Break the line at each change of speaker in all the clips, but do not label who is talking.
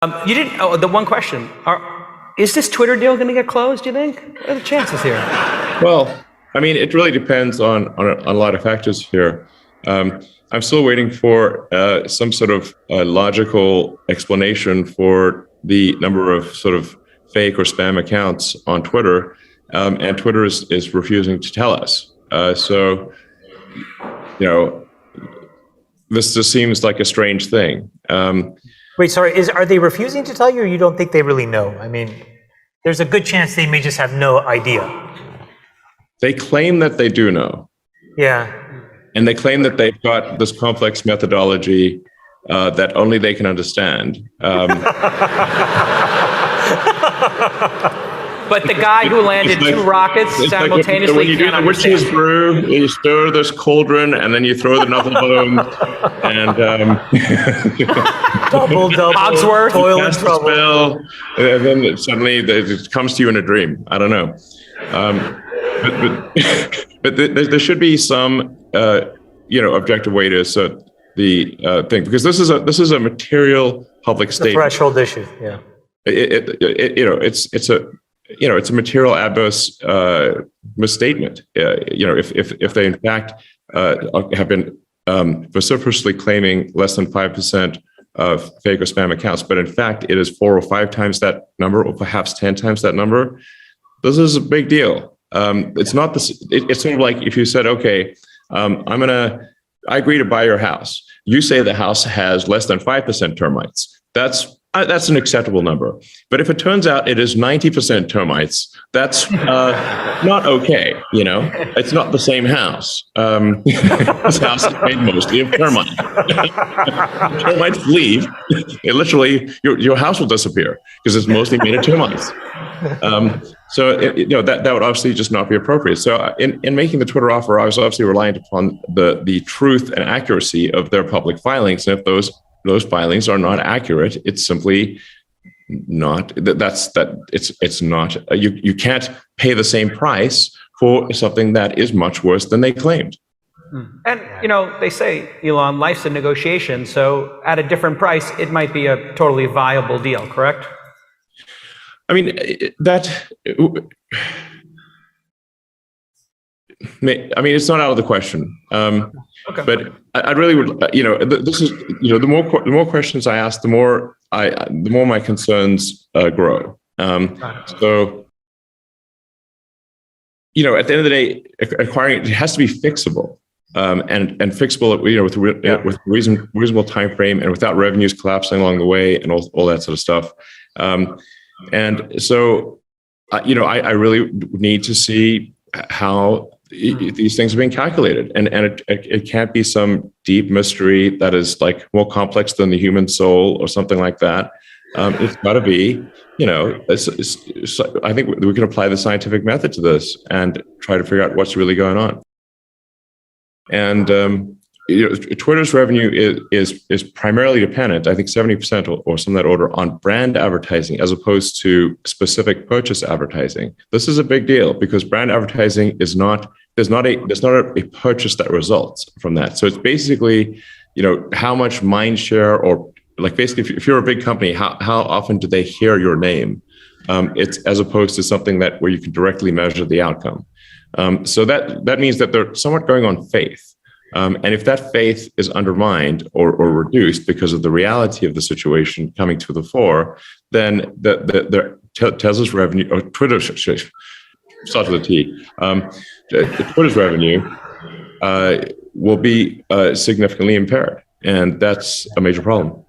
You didn't. Oh, the one question: is this Twitter deal going to get closed? Do you think? What are the chances here?
Well, I mean, it really depends on a lot of factors here. I'm still waiting for some sort of logical explanation for the number of sort of fake or spam accounts on Twitter, and Twitter is refusing to tell us. So, you know, this just seems like a strange thing.
Wait, sorry, are they refusing to tell you, or you don't think they really know? I mean, there's a good chance they may just have no idea.
They claim that they do know.
Yeah.
And they claim that they've got this complex methodology that only they can understand.
But the guy who landed two rockets simultaneously
when you do the witch's brew, you stir this cauldron, and then you throw the knuckle bones, and
double,
Cogsworth,
toilet trouble.
Spell, and then suddenly it comes to you in a dream. I don't know. But there should be some objective way to assert the thing, because this is a material public statement.
The threshold issue, yeah.
It's a material adverse misstatement. If they in fact have been vociferously claiming less than 5% of fake or spam accounts, but in fact it is 4 or 5 times that number, or perhaps 10 times that number, this is a big deal. It's not this. It's sort of like if you said, okay, I agree to buy your house. You say the house has less than 5% termites. That's an acceptable number. But if it turns out it is 90% termites, that's not okay. It's not the same house. This house is made mostly of termites. Termites leave. Literally, your house will disappear because it's mostly made of termites. So that would obviously just not be appropriate. So in making the Twitter offer, I was obviously reliant upon the truth and accuracy of their public filings. And if those filings are not accurate, it's simply not. It's not. You can't pay the same price for something that is much worse than they claimed.
And they say, Elon, life's a negotiation. So at a different price, it might be a totally viable deal. Correct?
I mean, it's not out of the question.
Okay.
But I really would, this is, the more questions I ask, the more my concerns grow. So, at the end of the day, acquiring it has to be fixable, and fixable, with reasonable time frame and without revenues collapsing along the way and all that sort of stuff. And so, I really need to see how these things are being calculated, and it can't be some deep mystery that is like more complex than the human soul or something like that. It's got to be, I think we can apply the scientific method to this and try to figure out what's really going on. And Twitter's revenue is primarily dependent, I think 70% or some of that order, on brand advertising as opposed to specific purchase advertising. This is a big deal because brand advertising there's not a purchase that results from that. So it's basically, how much mind share, or like basically if you're a big company, how often do they hear your name? It's as opposed to something where you can directly measure the outcome. So that means that they're somewhat going on faith. And if that faith is undermined or reduced because of the reality of the situation coming to the fore, then Tesla's revenue, or Twitter, starts with a T, Twitter's revenue will be significantly impaired. And that's a major problem.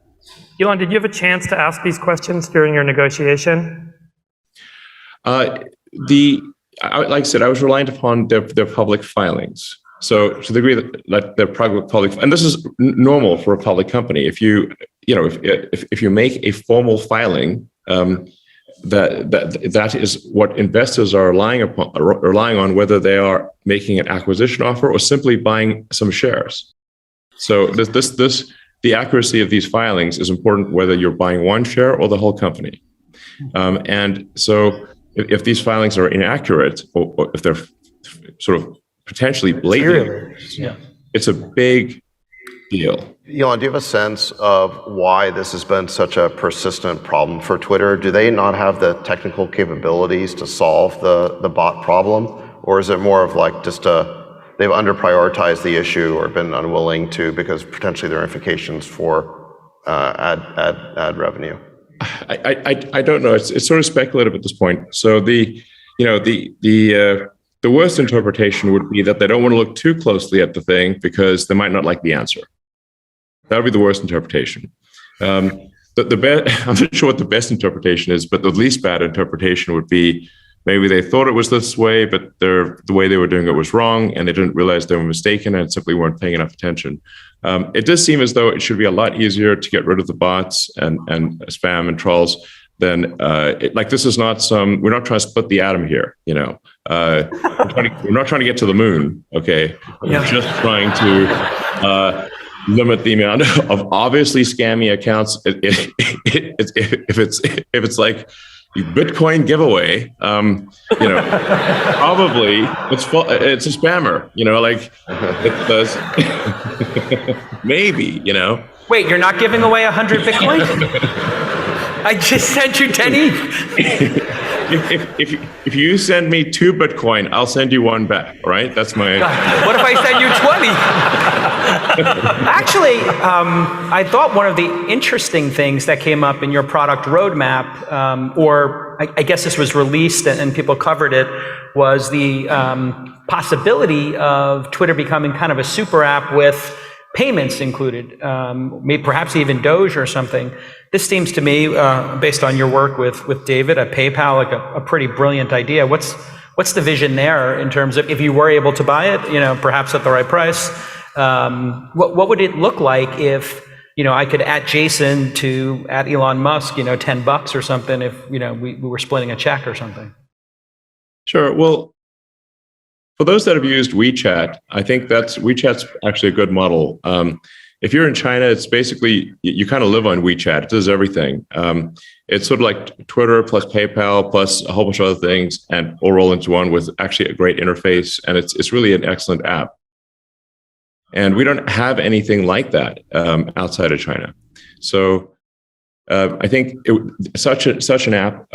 Elon, did you have a chance to ask these questions during your negotiation?
Like I said, I was reliant upon their public filings. So to the degree that they're public, and this is normal for a public company. If you make a formal filing, that is what investors are relying on, whether they are making an acquisition offer or simply buying some shares. So the accuracy of these filings is important, whether you're buying one share or the whole company. And so if these filings are inaccurate, or if they're sort of potentially blatant, it's a big deal.
Elon, do you have a sense of why this has been such a persistent problem for Twitter? Do they not have the technical capabilities to solve the bot problem? Or is it more of like just they've under-prioritized the issue or been unwilling to because potentially there are implications for ad revenue?
I don't know. It's sort of speculative at this point. So the worst interpretation would be that they don't want to look too closely at the thing because they might not like the answer. That would be the worst interpretation. I'm not sure what the best interpretation is, but the least bad interpretation would be maybe they thought it was this way, but the way they were doing it was wrong, and they didn't realize they were mistaken and simply weren't paying enough attention. It does seem as though it should be a lot easier to get rid of the bots and spam and trolls than this is not we're not trying to split the atom here, we're not trying to get to the moon, okay? We're just trying to limit the amount of obviously scammy accounts. If it's like Bitcoin giveaway, probably it's a spammer, it does. Maybe,
Wait, you're not giving away 100 Bitcoin? I just sent you 10 ETH.
If you send me 2 Bitcoin, I'll send you 1 back. All right, that's my.
What if I send you 20? Actually, I thought one of the interesting things that came up in your product roadmap, or I guess this was released and people covered it, was the possibility of Twitter becoming kind of a super app with payments included, maybe perhaps even Doge or something. This seems to me, based on your work with David at PayPal, like a pretty brilliant idea. What's the vision there in terms of if you were able to buy it, perhaps at the right price? What would it look like if I could at Jason to at Elon Musk, $10 or something if we were splitting a check or something?
Sure. Well, for those that have used WeChat, I think WeChat's actually a good model. If you're in China, it's basically, you kind of live on WeChat. It does everything. It's sort of like Twitter plus PayPal plus a whole bunch of other things and all roll into one with actually a great interface. And it's really an excellent app. And we don't have anything like that outside of China. So I think such an app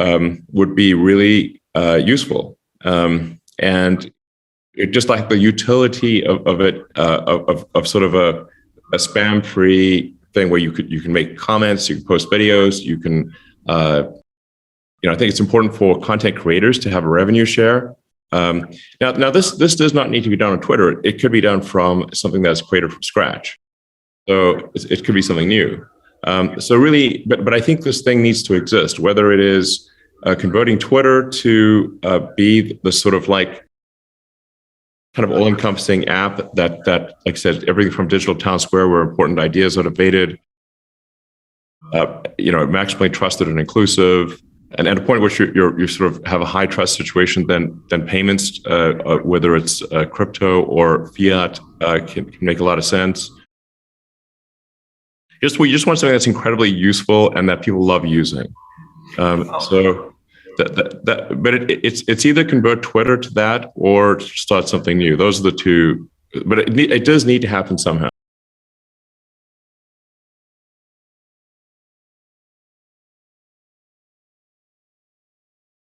would be really useful. And just like the utility of it, of sort of a spam-free thing where you can make comments, you can post videos, you can, I think it's important for content creators to have a revenue share. Now this does not need to be done on Twitter. It could be done from something that's created from scratch. So it could be something new. So really, but I think this thing needs to exist, whether it is converting Twitter to be the sort of like kind of all-encompassing app that, like I said, everything from digital town square where important ideas are debated, maximally trusted and inclusive, and at a point at which you sort of have a high trust situation, then payments, whether it's crypto or fiat, can make a lot of sense. We just want something that's incredibly useful and that people love using. But it's either convert Twitter to that or start something new. Those are the two. But it does need to happen somehow.